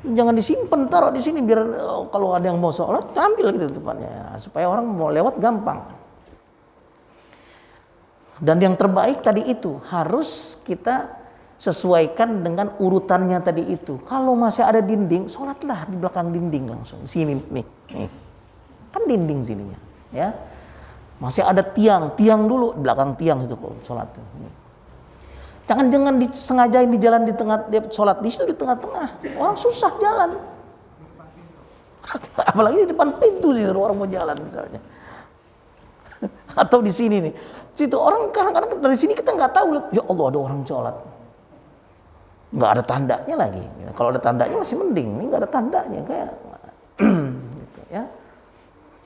Jangan disimpan, taruh di sini biar kalau ada yang mau sholat ambil gitu depannya, supaya orang mau lewat gampang. Dan yang terbaik tadi itu harus kita sesuaikan dengan urutannya tadi itu. Kalau masih ada dinding, sholatlah di belakang dinding langsung. Sini nih, kan dinding sininya, ya. Masih ada tiang dulu di belakang tiang itu kalau sholat. Jangan disengajain di jalan di tengah, dia sholat di situ di tengah-tengah, orang susah jalan. Apalagi di depan pintu sih orang mau jalan misalnya. Atau di sini nih, situ orang kadang-kadang dari sini kita nggak tahu, ya Allah ada orang sholat, nggak ada tandanya lagi. Kalau ada tandanya masih mending, ini nggak ada tandanya kayak, gitu ya.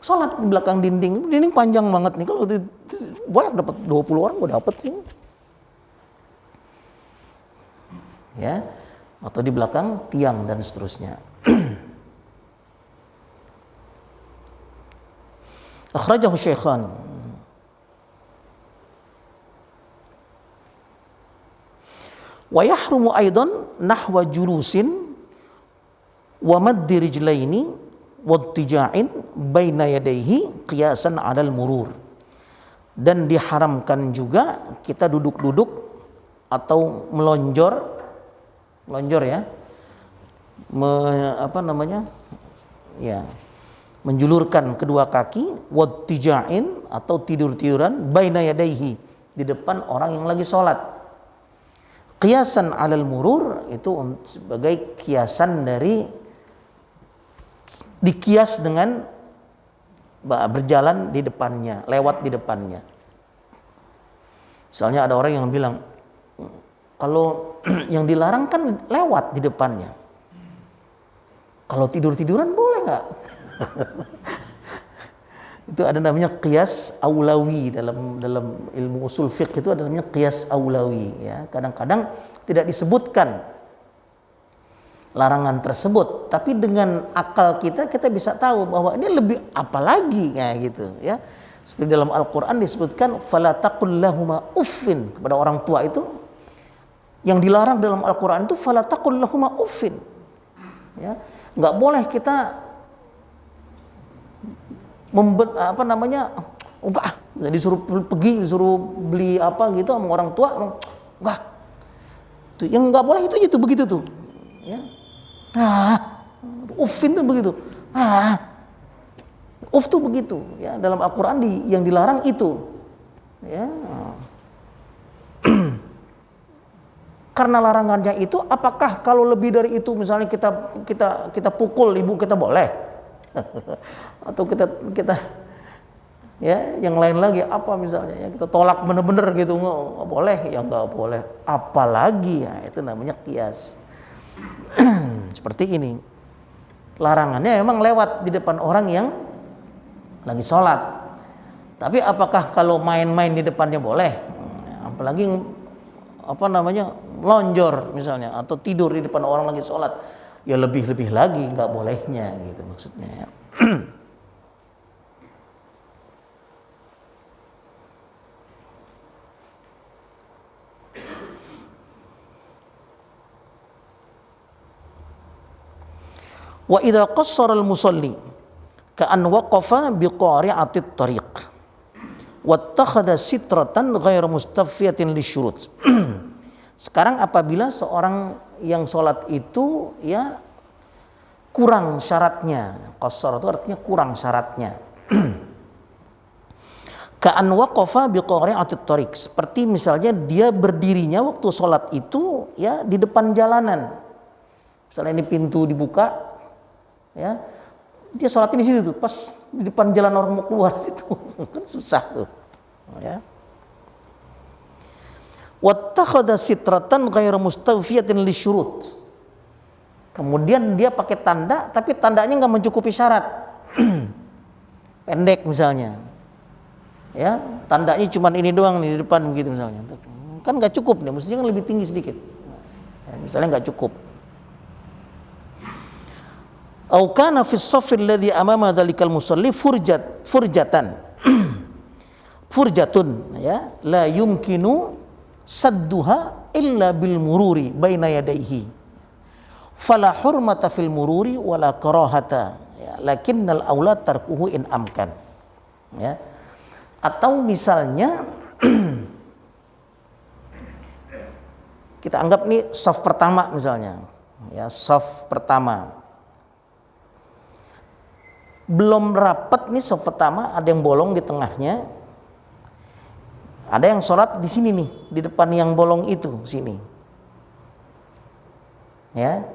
Sholat di belakang dinding panjang banget nih, kalau boleh dapat 20 orang gue dapat nih. Ya, atau di belakang tiang dan seterusnya. Akhrajahu Syaikhan. Wa yahrumu aidan nahwa julusin wa maddi rijlaini wa ittija'in baina yadayhi qiyasan 'alal murur. Dan diharamkan juga kita duduk-duduk atau melonjor ya, menjulurkan kedua kaki, wattija'in atau tidur-tiduran, baina yadaihi, di depan orang yang lagi sholat. Qiyasan 'alal murur itu sebagai kiasan dari dikias dengan berjalan di depannya, lewat di depannya. Misalnya ada orang yang bilang, kalau yang dilarang kan lewat di depannya. Kalau tidur-tiduran boleh nggak? Itu ada namanya qiyas aulawi dalam ilmu usul fiqh, itu ada namanya qiyas aulawi ya. Kadang-kadang tidak disebutkan larangan tersebut, tapi dengan akal kita bisa tahu bahwa ini lebih apa lagi ya gitu ya. Seperti dalam Al-Qur'an disebutkan fala taqul lahuma uffin, kepada orang tua itu yang dilarang dalam Al-Quran itu fala taqul lahuma uffin, ya, nggak boleh kita disuruh pergi, disuruh beli apa gitu sama orang tua, enggak, tuh yang nggak boleh itu begitu tuh, ya, uffin tuh begitu, uff tuh begitu, ya, dalam Al-Quran yang dilarang itu, ya. Karena larangannya itu, apakah kalau lebih dari itu misalnya kita pukul ibu kita boleh? Atau kita ya yang lain lagi apa misalnya ya kita tolak bener-bener gitu, nggak boleh, ya nggak boleh. Apalagi ya itu namanya qiyas. Seperti ini. Larangannya memang lewat di depan orang yang lagi sholat. Tapi apakah kalau main-main di depannya boleh? Apalagi melonjor misalnya atau tidur di depan orang lagi sholat, ya lebih lagi nggak bolehnya gitu maksudnya ya. Wa idza qassara al-musalli ka'an waqafa biqari'atit tariq wattakhadha sitratan ghairu mustaffiyatin lisyurut. Sekarang apabila seorang yang sholat itu ya kurang syaratnya, qassara itu artinya kurang syaratnya. Ka'an waqafa biqari'atit tariq, seperti misalnya dia berdirinya waktu sholat itu ya di depan jalanan. Misalnya ini pintu dibuka, ya dia sholatnya di situ tuh, pas di depan jalan orang mau keluar situ, kan susah tuh, ya. Wattakhadha sitratan ghairu mustawfiyatin lisyurut. Kemudian dia pakai tanda, tapi tandanya nggak mencukupi syarat. Pendek misalnya, ya tandanya cuma ini doang nih di depan gitu misalnya, kan nggak cukup nih, mestinya kan lebih tinggi sedikit. Ya, misalnya nggak cukup. Au kana fi as-saff alladhi amama dhalikal musalli furjatun ya la yumkinu sadduha illa bil mururi baina yadayhi. fala hurmata fil mururi wala karahata, ya, lakinnal aula tarkuhu in amkan. Ya. Atau misalnya kita anggap nih saf pertama misalnya, ya, saf pertama belum rapat nih, saf pertama ada yang bolong di tengahnya, ada yang sholat di sini nih, di depan yang bolong itu sini, ya.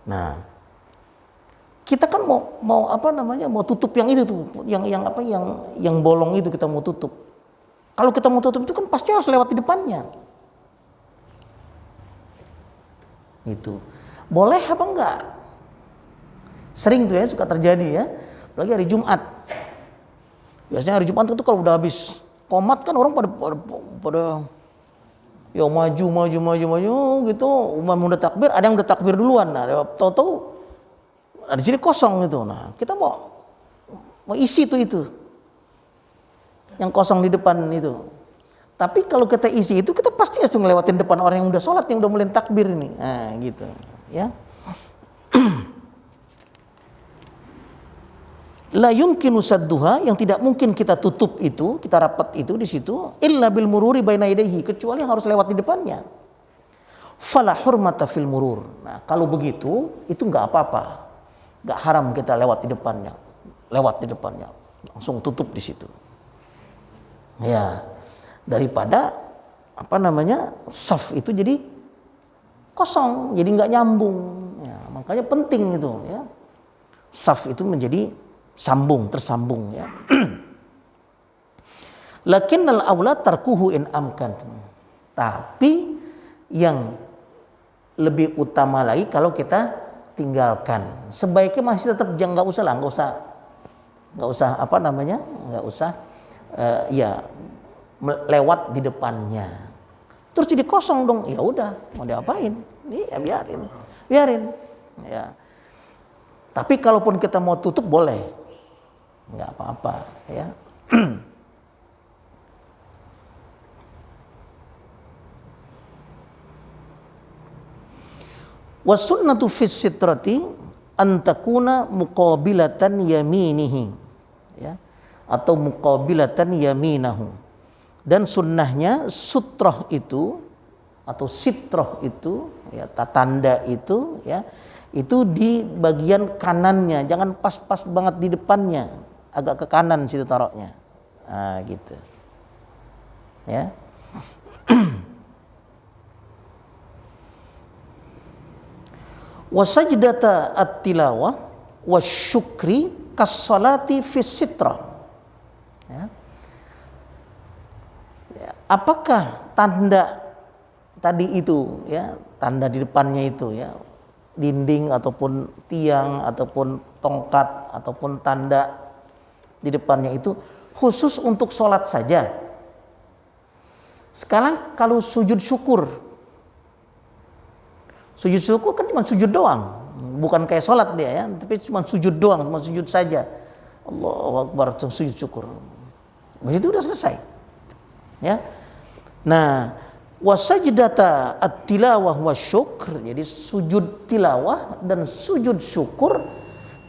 Nah, kita kan mau apa namanya, mau tutup yang itu tuh, yang bolong itu kita mau tutup. Kalau kita mau tutup itu kan pasti harus lewat di depannya. Itu boleh apa enggak? Sering tuh ya, suka terjadi ya, apalagi hari Jumat. Biasanya hari Jumat itu kalau udah habis qomat kan orang pada ya maju gitu, umum udah takbir, ada yang udah takbir duluan. Nah, tahu-tahu di sini kosong gitu. Nah, kita mau isi tuh itu yang kosong di depan itu. Tapi kalau kita isi itu, kita pasti harus ngelewatin depan orang yang udah sholat, yang udah mulai takbir ini. Nah, gitu. Ya. La yumkinu sadduha, yang tidak mungkin kita tutup itu, kita rapat itu di situ, illa bil mururi baina yadayhi, kecuali harus lewat di depannya. Fala hurmata fil murur. Nah, kalau begitu itu enggak apa-apa. Enggak haram kita lewat di depannya. Lewat di depannya. Langsung tutup di situ. Ya, daripada apa namanya, saf itu jadi kosong, jadi nggak nyambung. Ya, makanya penting itu ya, saf itu menjadi tersambung ya. Lakinnal aula tarkuhu in amkan. Tapi yang lebih utama lagi kalau kita tinggalkan, sebaiknya masih tetap jangan, nggak usah apa namanya, nggak usah ya lewat di depannya. Terus jadi kosong dong, ya udah mau diapain? Nih ya biarin. Ya. Tapi kalaupun kita mau tutup boleh, nggak apa-apa ya. Wasunnatu fis sitrati an takuna muqabilatan yaminihi, ya, atau muqabilatan yaminahu. Dan sunnahnya sutroh itu atau sitroh itu, ya, tanda itu, ya, itu di bagian kanannya, jangan pas-pas banget di depannya, agak ke kanan situ taruhnya. Nah, gitu. Ya. Wasajdata at-tilawah wasyukri kas-salati fis sitrah. Ya. Ya, apakah tanda tadi itu, ya, tanda di depannya itu, ya, dinding ataupun tiang ataupun tongkat ataupun tanda di depannya itu khusus untuk sholat saja? Sekarang kalau sujud syukur kan cuma sujud doang, bukan kayak sholat dia ya, tapi cuma sujud doang, cuma sujud saja. Allahu Akbar, sujud syukur. Begitu udah selesai. Ya. Nah, wasajdata at-tilawah wasyukr, jadi sujud tilawah dan sujud syukur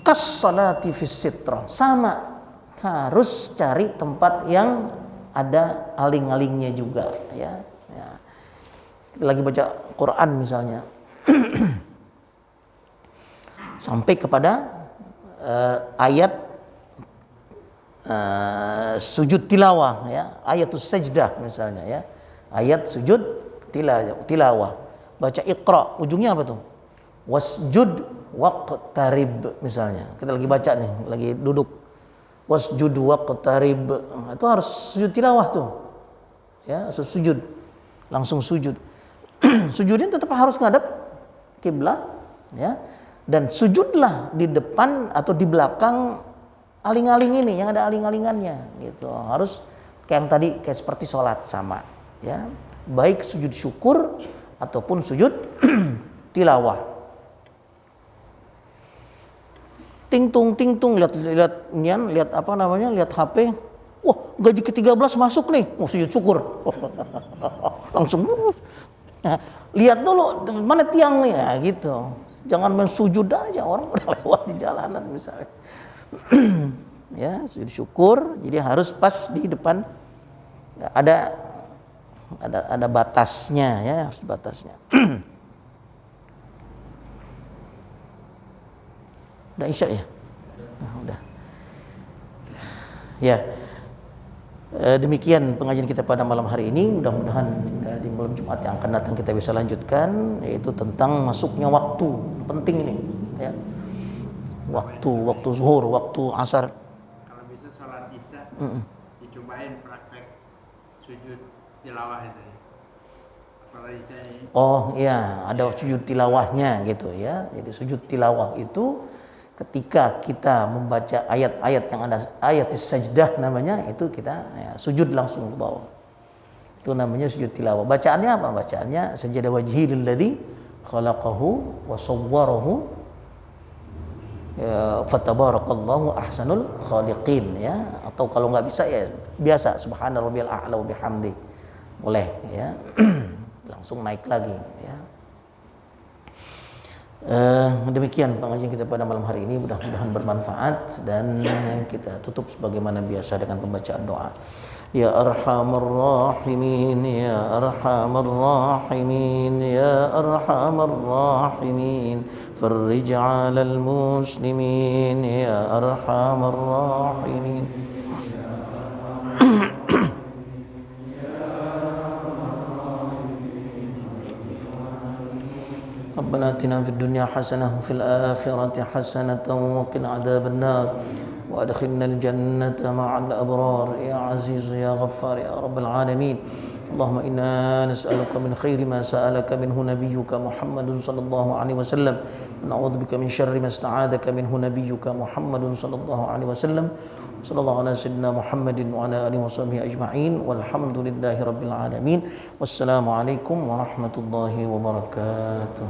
kas-salati fis sitrah, sama, harus cari tempat yang ada aling-alingnya juga, ya. Ya. Kita lagi baca Quran misalnya, sampai kepada ayat sujud tilawah, ya, ayatus sajdah misalnya, ya, ayat sujud tilawah, baca Iqra, ujungnya apa tuh? Wasjud waqtarib misalnya, kita lagi baca nih, lagi duduk, wasjud waqtarib, itu harus sujud tilawah tuh, ya, sujud, langsung sujud. Sujudnya tetap harus ngadep kiblat, ya, dan sujudlah di depan atau di belakang aling-aling ini, yang ada aling-alingannya, gitu. Harus kayak yang tadi, kayak seperti sholat, sama, ya, baik sujud syukur ataupun sujud tilawah. Ting-tung lihat apa namanya, lihat HP, wah, gaji ke-13 masuk nih, mau sujud syukur. Langsung Nah, lihat dulu mana tiangnya ya, gitu. Jangan main sujud aja, orang udah lewat di jalanan misalnya. Ya, sujud syukur, jadi harus pas di depan, ada batasnya ya, harus batasnya. Udah isya ya? Nah, udah. Ya. Demikian pengajian kita pada malam hari ini. Mudah-mudahan di malam Jumat yang akan datang kita bisa lanjutkan, yaitu tentang masuknya waktu. Penting ini ya. Waktu zuhur, waktu asar. Kalau bisa sholat isya dicobain praktek sujud tilawah itu. Kalau isya ini. Oh iya, ada sujud tilawahnya gitu ya. Jadi sujud tilawah itu ketika kita membaca ayat-ayat yang ada ayat sajdah namanya, itu kita ya, sujud langsung ke bawah. Itu namanya sujud tilawah. Bacaannya apa? Bacaannya sajada wajhi lilladzi khalaqahu wa sawwarahu ya, fatabarakallahu ahsanul khaliqin ya. Atau kalau nggak bisa ya biasa subhana rabbiyal a'la wa bihamdi. Boleh ya. Langsung naik lagi ya. Demikian pengajian kita pada malam hari ini, mudah-mudahan bermanfaat, dan kita tutup sebagaimana biasa dengan pembacaan doa. Ya arhamar rahimin, ya arhamar rahimin, ya arhamar rahimin, farrij 'alal muslimin, ya arhamar rahimin. ربنا آتنا في الدنيا حسنة وفي الآخرة حسنة وقنا عذاب النار وأدخلنا الجنة مع الأبرار يا عزيز يا غفار يا رب العالمين. اللهم إنا نسألك من خير ما سألك منه نبيك محمد صلى الله عليه وسلم، ونعوذ بك من شر ما استعاذك منه نبيك محمد صلى الله عليه وسلم. صلى الله على سيدنا محمد وعلى آله وصحبه أجمعين والحمد لله رب العالمين. والسلام عليكم ورحمة الله وبركاته.